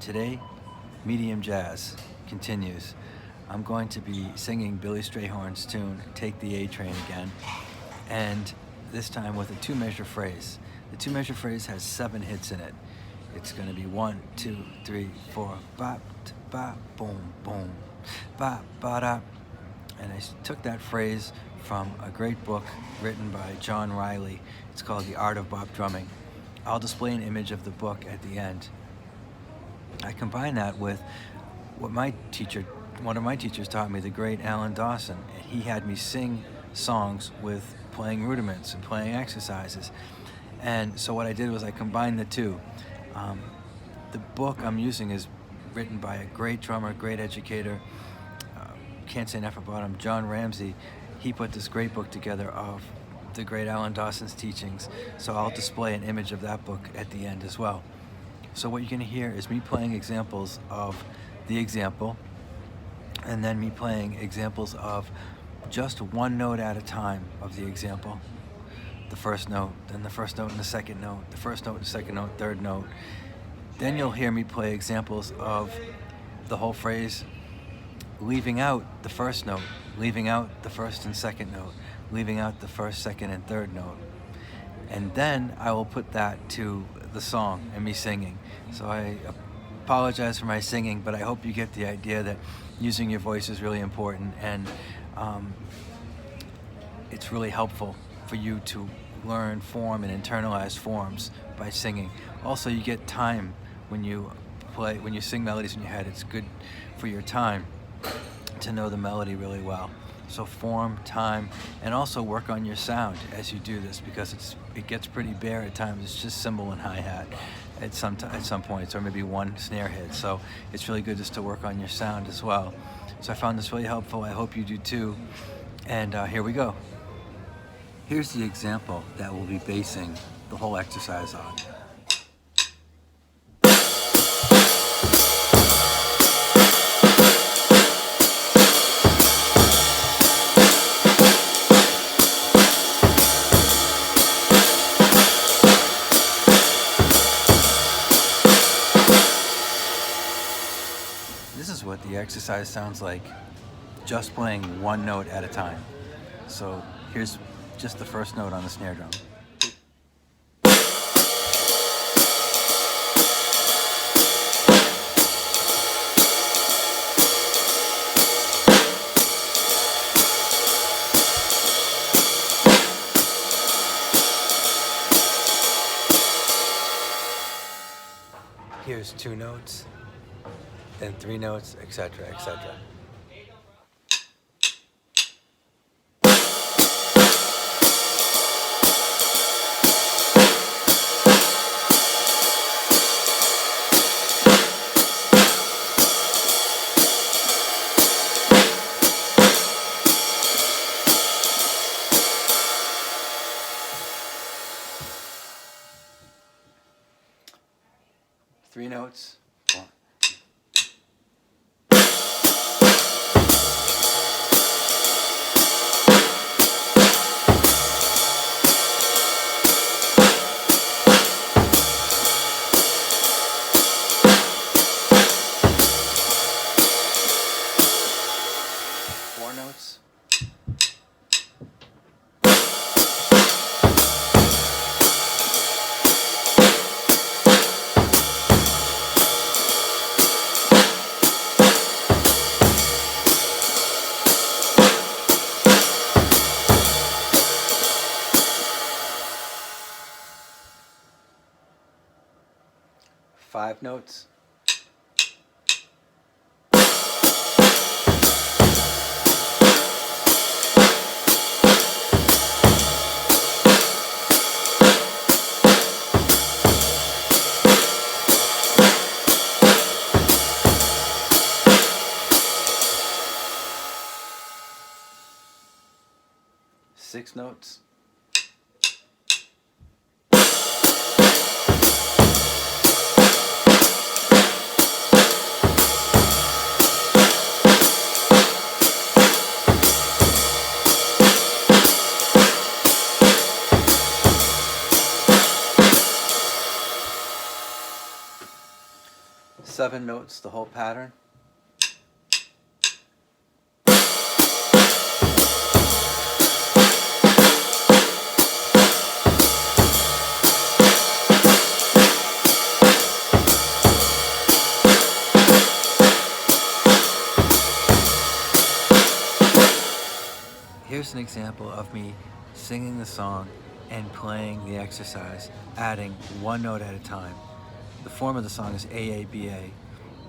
Today, Medium Jazz continues. I'm going to be singing Billy Strayhorn's tune, Take the A Train again, and this time with a two-measure phrase. The two-measure phrase has 7 hits in it. It's going to be 1, 2, 3, 4, ba, ba, boom, boom, ba, ba, da. And I took that phrase from a great book written by John Riley. It's called The Art of Bop Drumming. I'll display an image of the book at the end. I combine that with what one of my teachers taught me, the great Alan Dawson. And he had me sing songs with playing rudiments and playing exercises. And so what I did was I combined the two. The book I'm using is written by a great drummer, great educator, can't say enough about him, John Ramsey. He put this great book together of the great Alan Dawson's teachings. So I'll display an image of that book at the end as well. So what you're going to hear is me playing examples of the example, and then me playing examples of just one note at a time of the example. The first note, then the first note and the second note, the first note and the second note, third note. Then you'll hear me play examples of the whole phrase, leaving out the first note, leaving out the first and second note, leaving out the first, second, and third note. And then I will put that to the song and me singing. So I apologize for my singing, but I hope you get the idea that using your voice is really important, and it's really helpful for you to learn form and internalize forms by singing. Also, you get time when you sing melodies in your head. It's good for your time to know the melody really well. So form, time, and also work on your sound as you do this, because it gets pretty bare at times. It's just cymbal and hi-hat at some points, or maybe one snare hit. So it's really good just to work on your sound as well. So I found this really helpful. I hope you do too. And here we go. Here's the example that we'll be basing the whole exercise on. This is what the exercise sounds like, just playing one note at a time. So here's just the first note on the snare drum. Here's 2 notes, then 3 notes, etc., etc. Three notes. 1, 2. Four notes. 5 notes. Six notes. 7 notes, the whole pattern. Here's an example of me singing the song and playing the exercise, adding one note at a time. The form of the song is AABA,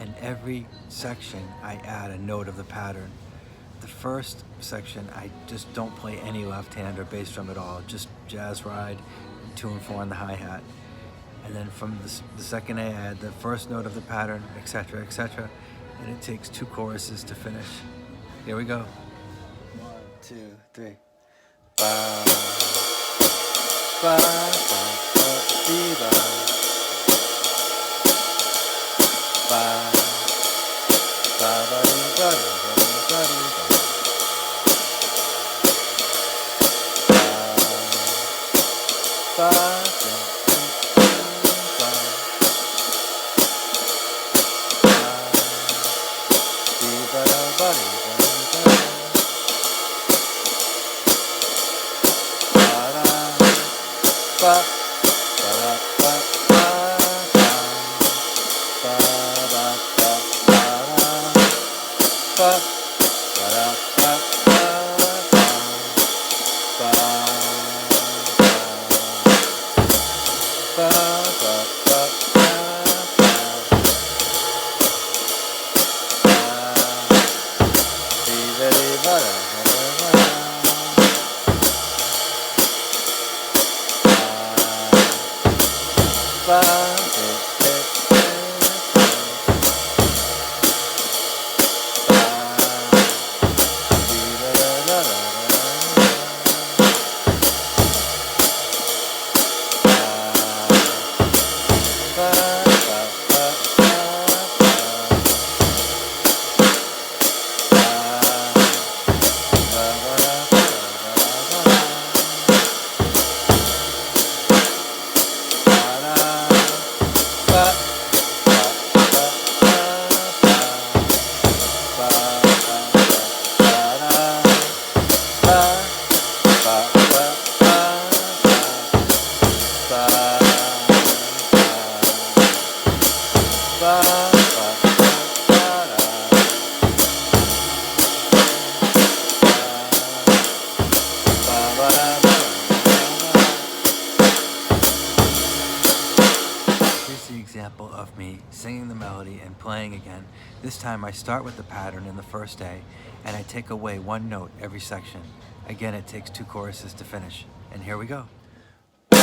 and every section I add a note of the pattern. The first section I just don't play any left hand or bass drum at all, just jazz ride, 2 and 4 on the hi-hat. And then from the second A, I add the first note of the pattern, etc., etc., and it takes 2 choruses to finish. Here we go. 1, 2, 3. Ba, ba, ba, dee, ba. Ba, ba, ba, dee, ba, dee, ba, dee, ba. Ba, ba, Example of me singing the melody and playing again. This time I start with the pattern in the first A and I take away 1 note every section. Again, it takes 2 choruses to finish. And here we go. Ba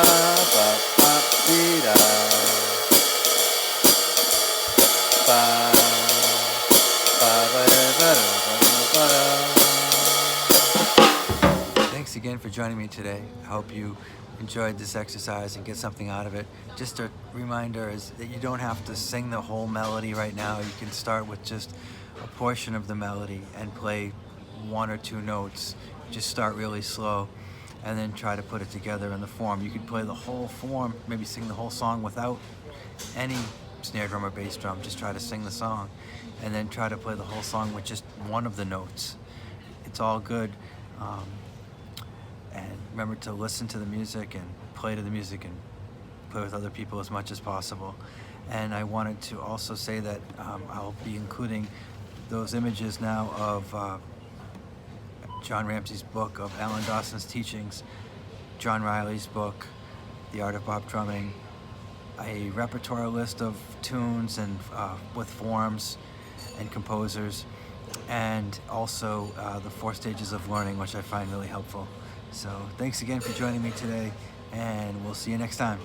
ba ba dee da ba ba ba da ba da ba da. Thanks again for joining me today. I hope you enjoyed this exercise and get something out of it. Just a reminder is that you don't have to sing the whole melody right now. You can start with just a portion of the melody and play one or two notes. Just start really slow and then try to put it together in the form. You could play the whole form, maybe sing the whole song without any snare drum or bass drum. Just try to sing the song and then try to play the whole song with just one of the notes. It's all good. And remember to listen to the music and play to the music and play with other people as much as possible. And I wanted to also say that I'll be including those images now of John Ramsey's book, of Alan Dawson's teachings, John Riley's book, The Art of Bop Drumming, a repertoire list of tunes and with forms and composers, and also the 4 stages of learning, which I find really helpful. So thanks again for joining me today, and we'll see you next time.